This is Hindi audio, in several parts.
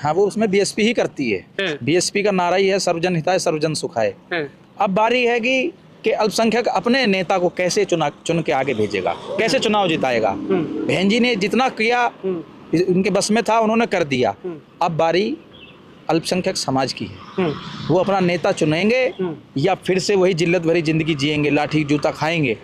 हाँ, वो उसमें बीएसपी ही करती है। बीएसपी का नारा ही है सर्वजन हिताय सर्वजन सुखाय। अब बारी है कि अल्पसंख्यक अपने नेता को कैसे चुन के आगे भेजेगा, कैसे चुनाव जिताएगा। बहन जी ने जितना किया उनके बस में था उन्होंने कर दिया। अब बारी अल्पसंख्यक समाज की है, वो अपना नेता चुनेंगे या फिर से वही जिल्लत भरी जिंदगी जिएंगे, लाठी जूता खाएंगे।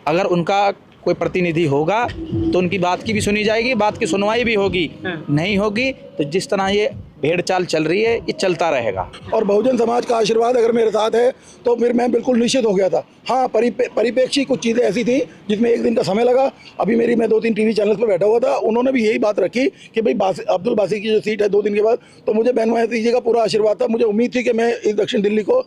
अगर उनका कोई प्रतिनिधि होगा तो उनकी बात की भी सुनी जाएगी, बात की सुनवाई भी होगी। नहीं होगी तो जिस तरह ये भेड़ चाल चल रही है ये चलता रहेगा। और बहुजन समाज का आशीर्वाद अगर मेरे साथ है तो फिर मैं बिल्कुल निश्चित हो गया था। हाँ, परिप्रेक्षी कुछ चीज़ें ऐसी थी जिसमें एक दिन का समय लगा। अभी मैं 2-3 टीवी चैनल्स पर बैठा हुआ था, उन्होंने भी यही बात रखी कि भाई अब्दुल बासी की जो सीट है 2 दिन के बाद, तो मुझे बहन मायावती जी का पूरा आशीर्वाद था। मुझे उम्मीद थी कि मैं इस दक्षिण दिल्ली को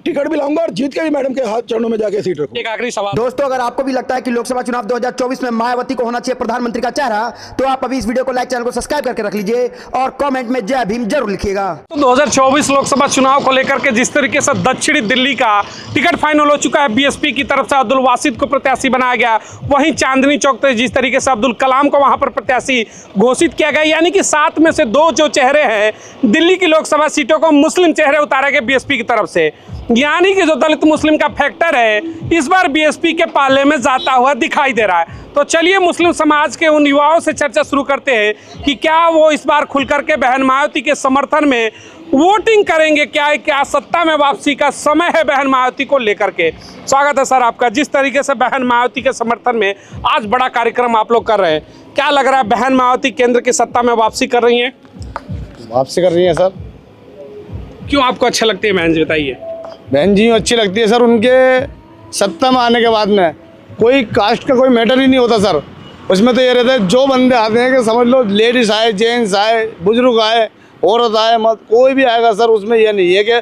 टिकट भी लाऊंगा और जीत के भी मैडम के हाथ चरणों में जाके सीट रखूंगा। एक आखिरी सवाल दोस्तों, अगर आपको भी लगता है कि लोकसभा चुनाव 2024 में मायावती को होना चाहिए प्रधानमंत्री का चेहरा, तो आप अभी इस वीडियो को लाइक, चैनल को सब्सक्राइब करके रख लीजिए और कमेंट में जय भीम जरूर लिखिएगा। तो 2024 लोकसभा चुनाव को लेकर के जिस तरीके से दक्षिणी दिल्ली का टिकट फाइनल हो चुका है, बीएसपी की तरफ से अब्दुल वासिद को प्रत्याशी बनाया गया, वहीं चांदनी चौक से जिस तरीके से अब्दुल कलाम को वहां पर प्रत्याशी घोषित किया गया, यानी कि 7 में से 2 जो चेहरे हैं दिल्ली की लोकसभा सीटों को मुस्लिम चेहरे उतारे गए बीएसपी की तरफ से, यानी कि जो दलित मुस्लिम का फैक्टर है इस बार बीएसपी के पाले में जाता हुआ दिखाई दे रहा है। तो चलिए मुस्लिम समाज के उन युवाओं से चर्चा शुरू करते हैं कि क्या वो इस बार खुल करके बहन मायावती के समर्थन में वोटिंग करेंगे, क्या सत्ता में वापसी का समय है बहन मायावती को लेकर के। स्वागत है सर आपका। जिस तरीके से बहन मायावती के समर्थन में आज बड़ा कार्यक्रम आप लोग कर रहे हैं, क्या लग रहा है बहन मायावती केंद्र की सत्ता में वापसी कर रही है? वापसी कर रही है सर। क्यों आपको अच्छा लगती है बहन जी, बताइए। बहन जी अच्छी लगती है सर, उनके सत्ता में आने के बाद में कोई कास्ट का कोई मैटर ही नहीं होता सर। उसमें तो ये रहता है जो बंदे आते हैं कि समझ लो लेडीज आए, जेंट्स आए, बुजुर्ग आए, औरत आए, मत कोई भी आएगा सर। उसमें ये नहीं है कि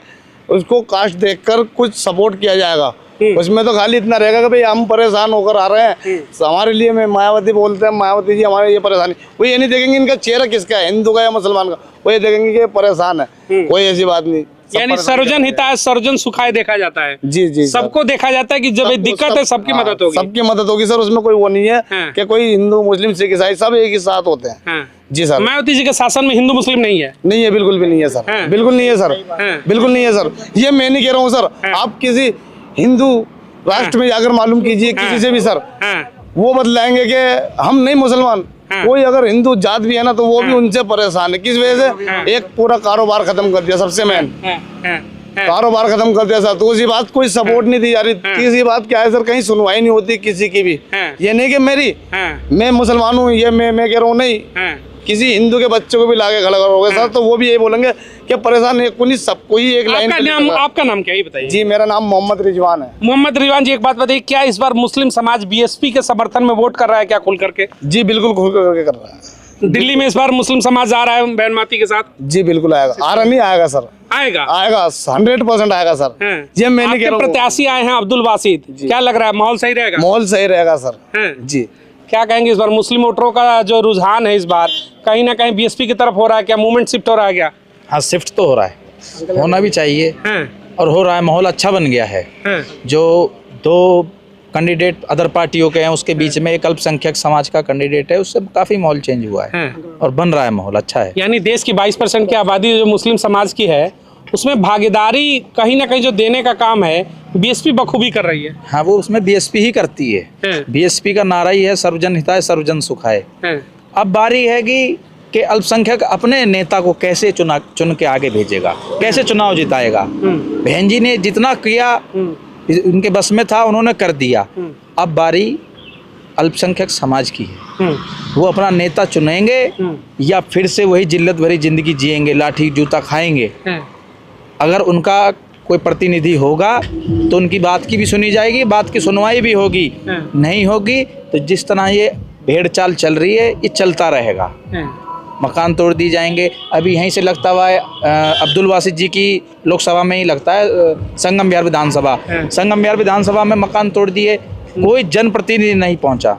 उसको कास्ट देखकर कुछ सपोर्ट किया जाएगा। उसमें तो खाली इतना रहेगा कि भाई हम परेशान होकर आ रहे हैं, हमारे लिए में मायावती बोलते हैं, मायावती जी हमारे ये परेशानी। वो ये नहीं देखेंगे इनका चेहरा किसका है, हिंदू का या मुसलमान का, वो ये देखेंगे कि परेशान है। कोई ऐसी बात नहीं, यानी सर्वजन हिताय सर्वजन सुखाय देखा जाता है। जी जी, सबको देखा जाता है कि जब दिक्कत है सबकी मदद होगी, सबकी मदद होगी सर। उसमें कोई वो नहीं है कि कोई हिंदू मुस्लिम सिख ईसाई सब एक ही साथ होते हैं। जी सर। मायावती जी के शासन में हिंदू मुस्लिम नहीं है? नहीं है, बिल्कुल भी नहीं है सर, बिल्कुल नहीं है सर, बिल्कुल नहीं है सर। ये मैं नहीं कह रहा हूँ सर, आप किसी हिंदू राष्ट्र में जाकर मालूम कीजिए किसी से भी सर, वो बतलाएंगे कि हम नहीं मुसलमान। कोई अगर हिंदू जात भी है ना तो वो भी उनसे परेशान है। किस वजह से? एक पूरा कारोबार खत्म कर दिया, सबसे मेन कारोबार खत्म कर दिया सर। तो उसी बात कोई सपोर्ट नहीं दी जा रही। तीसरी बात क्या है सर, कहीं सुनवाई नहीं होती किसी की भी। ये नहीं कि मैं मुसलमान हूँ, ये मैं कह रहा हूँ नहीं, किसी हिंदू के बच्चों को भी लाके खड़ा करोगे सर तो वो भी यही बोलेंगे कि परेशान है कोई, सबको ही एक लाइन। आपका नाम क्या है बताइए? जी मेरा नाम मोहम्मद रिजवान है। मोहम्मद रिजवान जी, एक बात बताइए, क्या इस बार मुस्लिम समाज बीएसपी के समर्थन में वोट कर रहा है क्या खुल करके? जी बिल्कुल खुल करके कर रहा है। दिल्ली में इस बार मुस्लिम समाज आ रहा है बहन मायावती के साथ? जी बिल्कुल आएगा। आ रहा नहीं आएगा सर, आएगा, आएगा 100% आएगा सर। ये मैं नहीं कह रहा हूं। प्रत्याशी आए हैं अब्दुल वासिद, क्या लग रहा है माहौल सही रहेगा? माहौल सही रहेगा सर। जी क्या कहेंगे इस बार मुस्लिम वोटरों का जो रुझान है इस बार कहीं ना कहीं बीएसपी की तरफ हो रहा है, क्या मूवमेंट शिफ्ट हो रहा है क्या? हाँ, शिफ्ट तो हो रहा है, होना भी चाहिए और हो रहा है। माहौल अच्छा बन गया है। जो 2 कैंडिडेट अदर पार्टियों के हैं उसके बीच में एक अल्पसंख्यक समाज का कैंडिडेट है, उससे काफी माहौल चेंज हुआ है और बन रहा है, माहौल अच्छा है। यानी देश की 22% की आबादी जो मुस्लिम समाज की है उसमें भागीदारी कहीं ना कहीं जो देने का काम है बीएसपी बखूबी कर रही है। हाँ, वो उसमें बीएसपी ही करती है। बीएसपी का नारा ही है सर्वजन हिताय सर्वजन सुखाय। अब बारी है कि अल्पसंख्यक अपने नेता को कैसे चुन के आगे भेजेगा, कैसे चुनाव जिताएगा। बहन जी ने जितना किया उनके बस में था उन्होंने कर दिया। अब बारी अल्पसंख्यक समाज की है, वो अपना नेता चुनेंगे या फिर से वही जिल्लत भरी जिंदगी जिएंगे, लाठी जूता खाएंगे। अगर उनका कोई प्रतिनिधि होगा तो उनकी बात की भी सुनी जाएगी, बात की सुनवाई भी होगी। नहीं होगी तो जिस तरह ये भेड़ चाल चल रही है ये चलता रहेगा। मकान तोड़ दी जाएंगे। अभी यहीं से लगता हुआ है अब्दुल वासिद जी की लोकसभा में ही लगता है संगम विहार विधानसभा। संगम विहार विधानसभा में मकान तोड़ दिए, कोई जनप्रतिनिधि नहीं पहुंचा।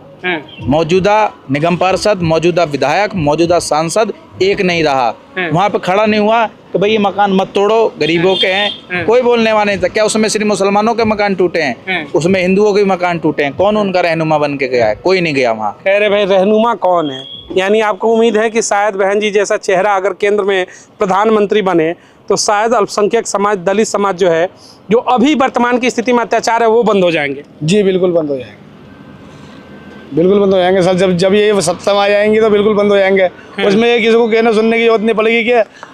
मौजूदा निगम पार्षद, मौजूदा विधायक, मौजूदा सांसद एक नहीं रहा। वहाँ पे खड़ा नहीं हुआ कि भाई ये मकान मत तोड़ो, गरीबों के हैं, कोई बोलने वाला नहीं था। क्या उसमें सिर्फ मुसलमानों के मकान टूटे हैं? उसमें हिंदुओं के भी मकान टूटे हैं। कौन उनका रहनुमा बन के गया है? कोई नहीं गया वहाँ। कह रहे भाई रहनुमा कौन है? यानी आपको उम्मीद है कि शायद बहन जी जैसा चेहरा अगर केंद्र में प्रधानमंत्री बने तो शायद अल्पसंख्यक समाज, दलित समाज जो है, जो अभी वर्तमान की स्थिति में अत्याचार है, वो बंद हो जाएंगे। जी बिल्कुल बंद हो जाएंगे, बिल्कुल बंद हो जाएंगे सर। जब ये सत्ता में आ जाएंगी तो बिल्कुल बंद हो जाएंगे। उसमें ये किसी को कहना सुनने की जरूरत नहीं पड़ेगी कि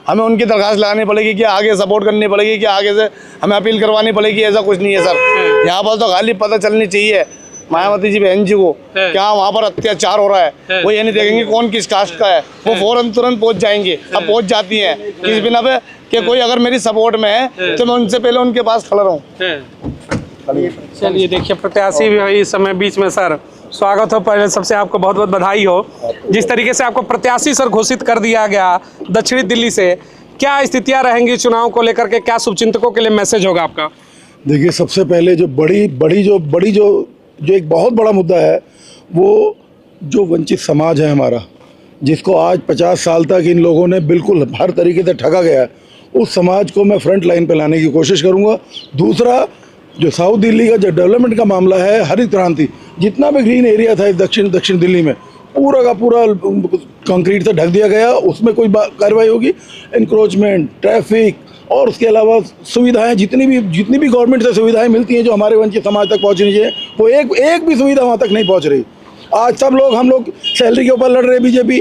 हमें उनकी दरखास्त लगानी पड़ेगी, कि आगे सपोर्ट करनी पड़ेगी, कि आगे से हमें अपील करवानी पड़ेगी। ऐसा कुछ नहीं है सर। यहाँ पर तो खाली पता चलनी चाहिए मायावती जी बहन जी को क्या वहाँ पर अत्याचार हो रहा है। वो ये नहीं देखेंगे कौन किस कास्ट का है, वो फौरन तुरंत पहुँच जाएंगे। अब पहुँच जाती है किस बिना पे कि कोई अगर मेरी सपोर्ट में है तो मैं उनसे पहले उनके पास खड़ा रहूँ। चलिए देखिए, प्रत्याशी भी है इस समय बीच में। सर स्वागत हो, पहले सबसे आपको बहुत बहुत बधाई हो। जिस तरीके से आपको प्रत्याशी सर घोषित कर दिया गया दक्षिणी दिल्ली से, क्या स्थितियां रहेंगी चुनाव को लेकर के? क्या शुभचिंतकों के लिए मैसेज होगा आपका? देखिए, सबसे पहले जो एक बहुत बड़ा मुद्दा है, वो जो वंचित समाज है हमारा, जिसको आज 50 साल तक इन लोगों ने बिल्कुल हर तरीके से ठगा गया है, उस समाज को मैं फ्रंट लाइन पे लाने की कोशिश करूंगा। दूसरा, जो साउथ दिल्ली का जो डेवलपमेंट का मामला है, हरित क्रांति, जितना भी ग्रीन एरिया था दक्षिण दिल्ली में, पूरा का पूरा कंक्रीट से ढक दिया गया। उसमें कोई कार्रवाई होगी? इंक्रोचमेंट, ट्रैफिक और उसके अलावा सुविधाएं, जितनी भी गवर्नमेंट से सुविधाएं मिलती हैं जो हमारे वंचित समाज तक पहुंचनी चाहिए, वो एक भी सुविधा वहां तक नहीं पहुंच रही। आज सब लोग, हम लोग सैलरी के ऊपर लड़ रहे हैं, बीजेपी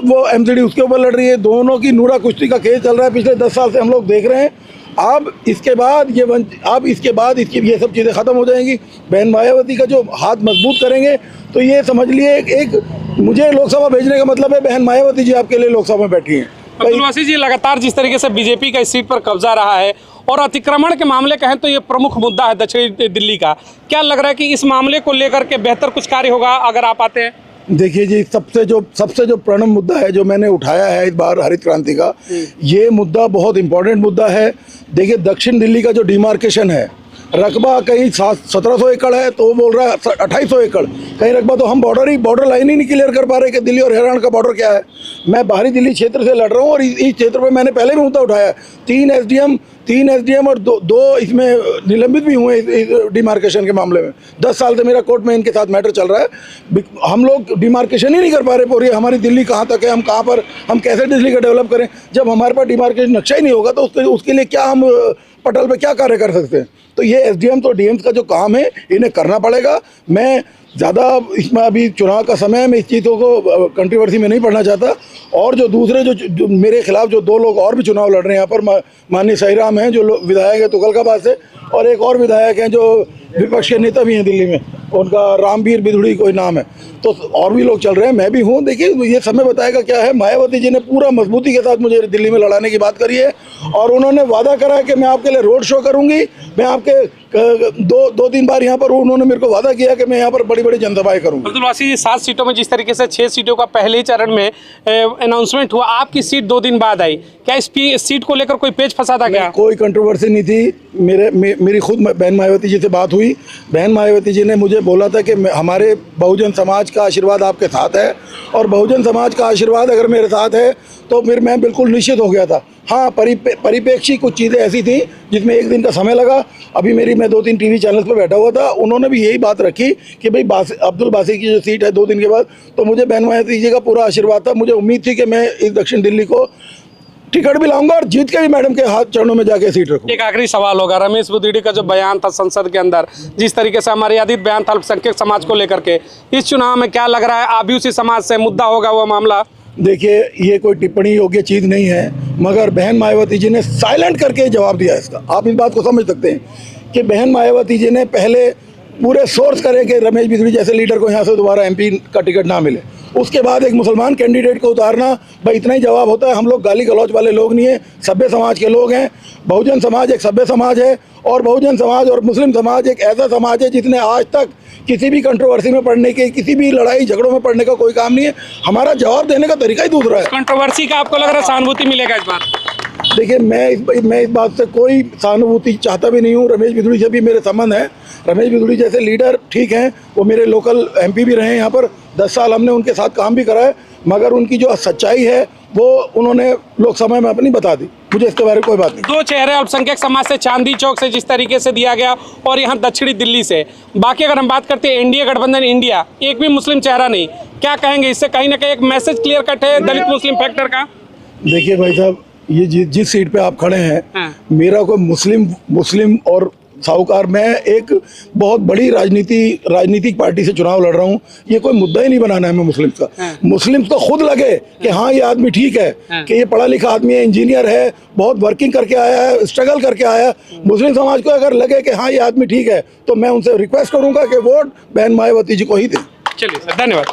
वो एमसीडी उसके ऊपर लड़ रही है। दोनों की नूरा कुश्ती का खेल चल रहा है, पिछले 10 साल से हम लोग देख रहे हैं। अब इसके बाद ये सब चीज़ें ख़त्म हो जाएंगी। बहन मायावती का जो हाथ मजबूत करेंगे तो ये समझ लिए एक मुझे लोकसभा भेजने का मतलब है बहन मायावती जी आपके लिए लोकसभा में बैठी हैं। अब्दुल वासी जी, लगातार जिस तरीके से बीजेपी का इस सीट पर कब्जा रहा है और अतिक्रमण के मामले कहें तो ये प्रमुख मुद्दा है दक्षिणी दिल्ली का, क्या लग रहा है कि इस मामले को लेकर के बेहतर कुछ कार्य होगा अगर आप आते हैं? देखिए जी, सबसे जो प्रणम मुद्दा है जो मैंने उठाया है इस बार हरित क्रांति का, ये मुद्दा बहुत इंपॉर्टेंट मुद्दा है। देखिए, दक्षिण दिल्ली का जो डिमार्केशन है, रकबा कहीं 1700 एकड़ है तो वो बोल रहा है 2800 एकड़, कहीं रकबा तो हम बॉर्डर लाइन ही नहीं क्लियर कर पा रहे कि दिल्ली और हरियाणा का बॉर्डर क्या है। मैं बाहरी दिल्ली क्षेत्र से लड़ रहा हूँ और इस क्षेत्र पे मैंने पहले भी मुद्दा उठाया है। 3 एसडीएम और दो इसमें निलंबित भी हुए इस डिमार्केशन के मामले में। 10 साल से मेरा कोर्ट में इनके साथ मैटर चल रहा है। हम लोग डिमार्केशन ही नहीं कर पा रहे पूरी हमारी दिल्ली कहाँ तक है, हम कैसे दिल्ली का डेवलप करें। जब हमारे पास डिमार्केशन नक्शा ही नहीं होगा तो उसके लिए क्या हम पटल पे क्या कार्य कर सकते हैं। तो ये एसडीएम तो डीएम्स का जो काम है इन्हें करना पड़ेगा। मैं ज़्यादा इसमें अभी चुनाव का समय है, मैं इस चीज़ों को कंट्रोवर्सी में नहीं पढ़ना चाहता। और जो दूसरे जो मेरे खिलाफ जो 2 लोग और भी चुनाव लड़ रहे हैं यहाँ पर, माननीय सहीराम हैं जो विधायक है तुगलकाबाद से, और एक और विधायक हैं जो विपक्ष के नेता भी हैं दिल्ली में, उनका रामवीर बिधुड़ी कोई नाम है, तो और भी लोग चल रहे हैं, मैं भी हूँ। देखिए, ये समय बताएगा क्या है। मायावती जी ने पूरा मजबूती के साथ मुझे दिल्ली में लड़ाने की बात करी है और उन्होंने वादा करा है कि मैं आपके लिए रोड शो करूँगी। मैं आपके 2-3 बार यहाँ पर उन्होंने मेरे को वादा किया कि मैं यहाँ पर बड़ी बड़ी जनसभाएं करूँगा। अब्दुल वासी जी, 7 सीटों में जिस तरीके से 6 सीटों का पहले ही चरण में अनाउंसमेंट हुआ, आपकी सीट 2 दिन बाद आई, क्या इस सीट को लेकर कोई पेच फंसा था क्या? कोई कंट्रोवर्सी नहीं थी। मेरी खुद बहन मायावती जी से बात हुई। बहन मायावती जी ने मुझे बोला था कि हमारे बहुजन समाज का आशीर्वाद आपके साथ है और बहुजन समाज का आशीर्वाद अगर मेरे साथ है तो फिर मैं बिल्कुल निश्चित हो गया था। हाँ, परिप्रेक्षी कुछ चीज़ें ऐसी थी जिसमें एक दिन का समय लगा। अभी मैं 2-3 टीवी चैनल्स पर बैठा हुआ था, उन्होंने भी यही बात रखी कि भाई अब्दुल बासी की जो सीट है 2 दिन के बाद, तो मुझे बहन मायावती जी का पूरा आशीर्वाद था। मुझे उम्मीद थी कि मैं इस दक्षिण दिल्ली को टिकट भी लाऊंगा और जीत के भी मैडम के हाथ चरणों में जाके सीट रखूंगा। एक आखिरी सवाल होगा, रमेश बुदिड़ी का जो बयान था संसद के अंदर, जिस तरीके से हमारे आदित बयान था अल्पसंख्यक समाज को लेकर के, इस चुनाव में क्या लग रहा है आप भी उसी समाज से मुद्दा होगा वो मामला? देखिए, ये कोई टिप्पणी योग्य चीज़ नहीं है, मगर बहन मायावती जी ने साइलेंट करके जवाब दिया इसका। आप इस बात को समझ सकते हैं कि बहन मायावती जी ने पहले पूरे सोर्स करे कि रमेश बिधुड़ी जैसे लीडर को यहाँ से दोबारा एमपी का टिकट ना मिले, उसके बाद एक मुसलमान कैंडिडेट को उतारना, भाई इतना ही जवाब होता है। हम लोग गाली गलौज वाले लोग नहीं हैं, सभ्य समाज के लोग हैं। बहुजन समाज एक सभ्य समाज है और बहुजन समाज और मुस्लिम समाज एक ऐसा समाज है जिसने आज तक किसी भी कंट्रोवर्सी में पड़ने के, किसी भी लड़ाई झगड़ों में पड़ने का कोई काम नहीं है। हमारा जवाब देने का तरीका ही दूसरा है। कंट्रोवर्सी का आपको लग रहा है सहानुभूति मिलेगा इस बार? देखिए मैं इस बात से कोई सहानुभूति चाहता भी नहीं हूँ। रमेश बिधूड़ी से भी मेरे संबंध हैं। रमेश बिधूड़ी जैसे लीडर ठीक हैं, वो मेरे लोकल एमपी भी रहे हैं यहाँ पर, 10 साल हमने उनके साथ काम भी करा है, मगर उनकी जो सच्चाई है वो उन्होंने लोकसभा में अपनी बता दी। मुझे इसके बारे में कोई बात नहीं। 2 चेहरे अल्पसंख्यक समाज से चांदनी चौक से जिस तरीके से दिया गया और यहाँ दक्षिणी दिल्ली से, बाकी अगर हम बात करते हैं एनडीए गठबंधन इंडिया, एक भी मुस्लिम चेहरा नहीं, क्या कहेंगे? इससे कहीं ना कहीं एक मैसेज क्लियर कट है दलित मुस्लिम फैक्टर का। देखिए भाई साहब, ये जिस सीट पे आप खड़े हैं, मेरा कोई मुस्लिम और साहूकार, मैं एक बहुत बड़ी राजनीतिक पार्टी से चुनाव लड़ रहा हूँ। ये कोई मुद्दा ही नहीं बनाना है मैं मुस्लिम्स का। मुस्लिम्स को खुद लगे कि हाँ ये आदमी ठीक है, कि ये पढ़ा लिखा आदमी है, इंजीनियर है, बहुत वर्किंग करके आया है, स्ट्रगल करके आया है। मुस्लिम समाज को अगर लगे कि हाँ ये आदमी ठीक है, तो मैं उनसे रिक्वेस्ट करूँगा कि वोट बहन मायावती जी को ही दें। चलिए सर, धन्यवाद।